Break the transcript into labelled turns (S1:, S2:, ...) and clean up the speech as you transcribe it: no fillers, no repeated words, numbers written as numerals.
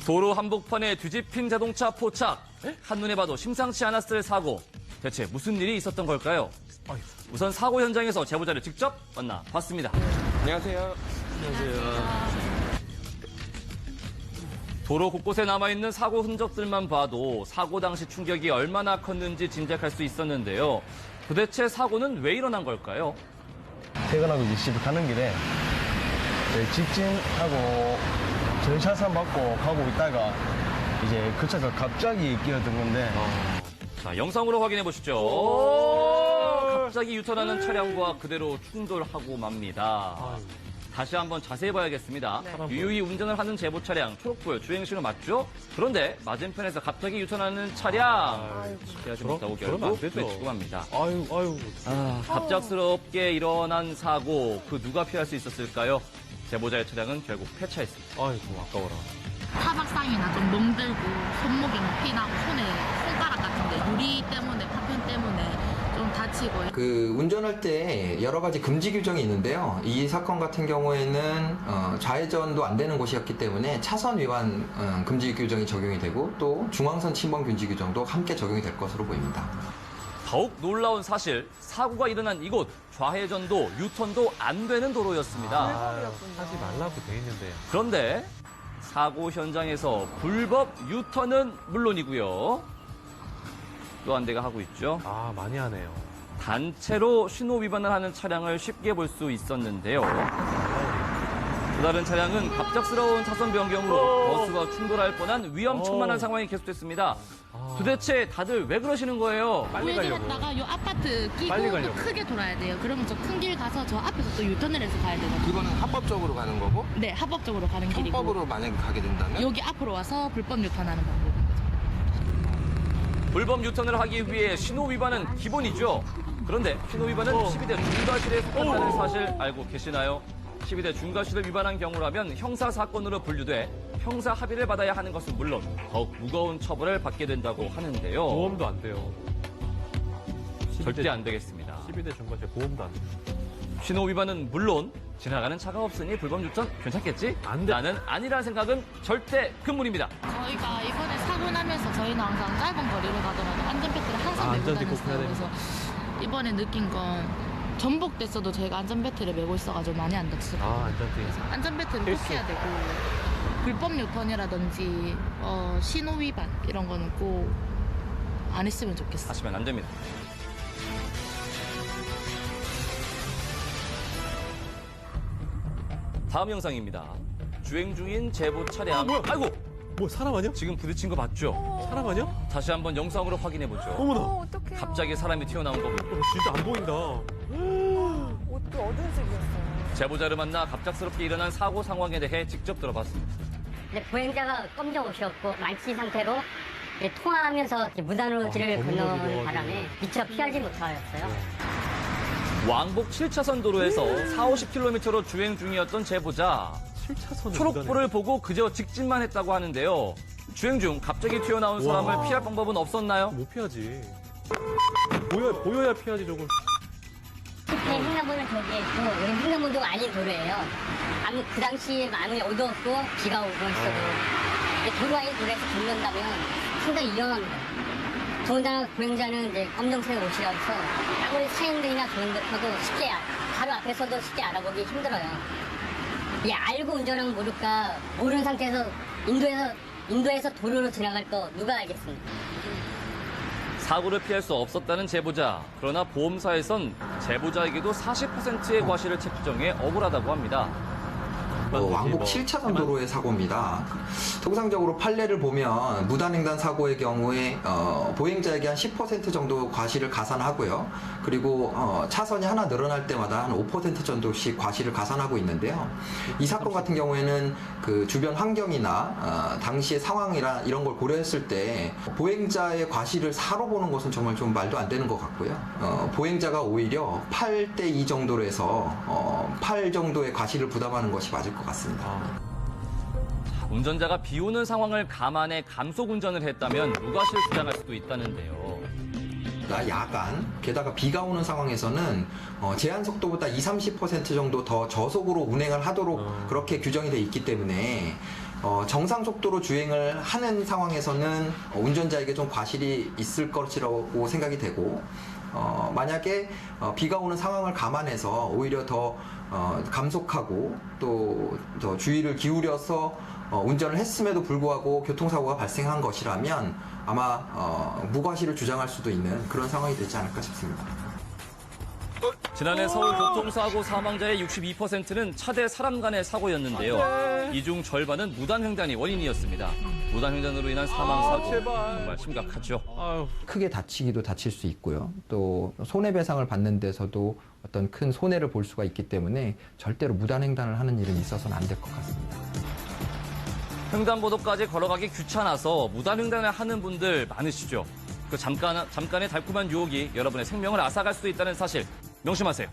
S1: 도로 한복판에 뒤집힌 자동차 포착. 한눈에 봐도 심상치 않았을 사고. 대체 무슨 일이 있었던 걸까요? 우선 사고 현장에서 제보자를 직접 만나봤습니다.
S2: 안녕하세요.
S1: 도로 곳곳에 남아있는 사고 흔적들만 봐도 사고 당시 충격이 얼마나 컸는지 짐작할 수 있었는데요. 도대체 사고는 왜 일어난 걸까요?
S3: 퇴근하고 이제 집에 가는 길에 저희 직진하고 전차선 받고 가고 있다가 이제 그 차가 갑자기 끼어든 건데
S1: 자, 영상으로 확인해 보시죠. 갑자기 유턴하는 차량과 그대로 충돌하고 맙니다. 다시 한번 자세히 봐야겠습니다. 유유히 운전을 하는 제보 차량, 초록불, 주행신호 맞죠? 그런데 맞은편에서 갑자기 유턴하는 차량, 피하지 못하고 결국 부딪히고 맙니다. 갑작스럽게 일어난 사고, 그 누가 피할 수 있었을까요? 제보자의 차량은 결국 폐차했습니다.
S2: 아이고, 아까워라.
S4: 타박상이나 좀 멍들고 손목에 피나고 손에 손가락 같은데 유리 때문에 파편 때문에 좀 다치고.
S5: 그 운전할 때 여러 가지 금지 규정이 있는데요. 이 사건 같은 경우에는 좌회전도 안 되는 곳이었기 때문에 차선 위반 금지 규정이 적용이 되고 또 중앙선 침범 금지 규정도 함께 적용이 될 것으로 보입니다.
S1: 더욱 놀라운 사실, 사고가 일어난 이곳, 좌회전도 유턴도 안 되는 도로였습니다.
S2: 하지 말라고 돼 있는데.
S1: 그런데 사고 현장에서 불법 유턴은 물론이고요. 또 한 대가 하고 있죠.
S2: 아, 많이 하네요.
S1: 단체로 신호 위반을 하는 차량을 쉽게 볼 수 있었는데요. 또 다른 차량은 갑작스러운 차선 변경으로 버스와 충돌할 뻔한 위험천만한 상황이 계속됐습니다. 도대체 다들 왜 그러시는 거예요?
S4: 우회전했다가 요 아파트 끼고
S2: 빨리
S4: 또
S2: 가려고.
S4: 크게 돌아야 돼요. 그러면 저 큰 길 가서 저 앞에서 또 유턴을 해서 가야 되거든요.
S6: 그거는 합법적으로 가는 거고
S4: 네, 합법적으로 가는 길이고.
S6: 합법으로 만약에 가게 된다면
S4: 여기 앞으로 와서 불법 유턴하는 방법인 거죠.
S1: 불법 유턴을 하기 위해 신호 위반은 기본이죠. 그런데 신호 위반은 12대 중과실에 속한다는 사실 알고 계시나요? 12대 중과실을 위반한 경우라면 형사 사건으로 분류돼 형사 합의를 받아야 하는 것은 물론 더욱 무거운 처벌을 받게 된다고 하는데요.
S2: 보험도 안 돼요.
S1: 절대 안 되겠습니다.
S2: 12대 중과실 보험도 안 돼요.
S1: 신호 위반은 물론 지나가는 차가 없으니 불법 유턴 괜찮겠지?
S2: 안 돼.
S1: 나는 아니라는 생각은 절대 금물입니다.
S4: 저희가 이번에 사고 나면서 저희는 항상 짧은 거리를 가더라도 안전벨트를 항상 메고
S2: 안전띠 꼭
S4: 다녔어요.
S2: 해야
S4: 그래서 이번에 느낀 건 전복됐어도 저희가 안전벨트를 메고 있어가지고 많이 안 다치고.
S2: 안전띠.
S4: 안전벨트를 꼭
S2: 필수.
S4: 해야 되고 불법 유턴이라든지 신호 위반 이런 거는 꼭 안 했으면 좋겠어요.
S1: 하시면 안 됩니다. 다음 영상입니다. 주행 중인 제보 차량.
S2: 뭐야?
S1: 아이고!
S2: 뭐, 사람 아니야?
S1: 지금 부딪힌 거 봤죠?
S2: 사람 아니야?
S1: 다시 한번 영상으로 확인해 보죠.
S2: 어머나.
S7: 어떡해요.
S1: 갑자기 사람이 튀어나온 거군요.
S2: 진짜 안 보인다.
S7: 옷도 어두운 색이었어요.
S1: 제보자를 만나 갑작스럽게 일어난 사고 상황에 대해 직접 들어봤습니다.
S8: 근데 보행자가 검정 옷이었고 만취 상태로 이제 통화하면서 이렇게 무단으로 길을 건너는 바람에 미처 피하지 못하였어요.
S1: 왕복 7차선 도로에서 40-50km로 주행 중이었던 제보자.
S2: 7차선을
S1: 초록불을 보고 그저 직진만 했다고 하는데요. 주행 중 갑자기 튀어나온 사람을 피할 방법은 없었나요?
S2: 못 피하지. 보여야 피하지, 저걸.
S8: 횡단보도는 저기에 있고 여기 횡단보도가 아닌 도로예요. 그 당시에 아무리 어두웠고 비가 오고 있어도 도로 아닌 도로에서 걷는다면 상당히 위험합니다. 더군다나 보행자는 이제 검정색 옷이라서 아무리 사형들이나 그런 것하고 쉽게 바로 앞에서도 쉽게 알아보기 힘들어요. 이 알고 운전하면 모를까 모르는 상태에서 인도에서 도로로 지나갈 거 누가 알겠습니까?
S1: 사고를 피할 수 없었다는 제보자. 그러나 보험사에선 제보자에게도 40%의 과실을 책정해 억울하다고 합니다.
S5: 왕복 7차선 도로의 사고입니다. 통상적으로 판례를 보면 무단횡단 사고의 경우에 보행자에게 한 10% 정도 과실을 가산하고요. 그리고 차선이 하나 늘어날 때마다 한 5% 정도씩 과실을 가산하고 있는데요. 이 사건 같은 경우에는 그 주변 환경이나 당시의 상황이나 이런 걸 고려했을 때 보행자의 과실을 4로 보는 것은 정말 좀 말도 안 되는 것 같고요. 보행자가 오히려 8대2 정도로 해서 8 정도의 과실을 부담하는 것이 맞을 것 같습니다.
S1: 운전자가 비 오는 상황을 감안해 감속 운전을 했다면 무과실 주장할 수도 있다는데요.
S5: 야간, 게다가 비가 오는 상황에서는 제한 속도보다 20-30% 정도 더 저속으로 운행을 하도록 그렇게 규정이 돼 있기 때문에 정상 속도로 주행을 하는 상황에서는 운전자에게 좀 과실이 있을 것이라고 생각이 되고 만약에 비가 오는 상황을 감안해서 오히려 더 감속하고 또 더 주의를 기울여서 운전을 했음에도 불구하고 교통사고가 발생한 것이라면 아마 무과실을 주장할 수도 있는 그런 상황이 되지 않을까 싶습니다.
S1: 지난해 서울 교통사고 사망자의 62%는 차 대 사람 간의 사고였는데요. 이 중 절반은 무단횡단이 원인이었습니다. 무단횡단으로 인한 사망사고 정말 심각하죠.
S5: 크게 다치기도 다칠 수 있고요. 또 손해배상을 받는 데서도 어떤 큰 손해를 볼 수가 있기 때문에 절대로 무단횡단을 하는 일은 있어서는 안 될 것 같습니다.
S1: 횡단보도까지 걸어가기 귀찮아서 무단횡단을 하는 분들 많으시죠. 그 잠깐의 달콤한 유혹이 여러분의 생명을 앗아갈 수도 있다는 사실 명심하세요.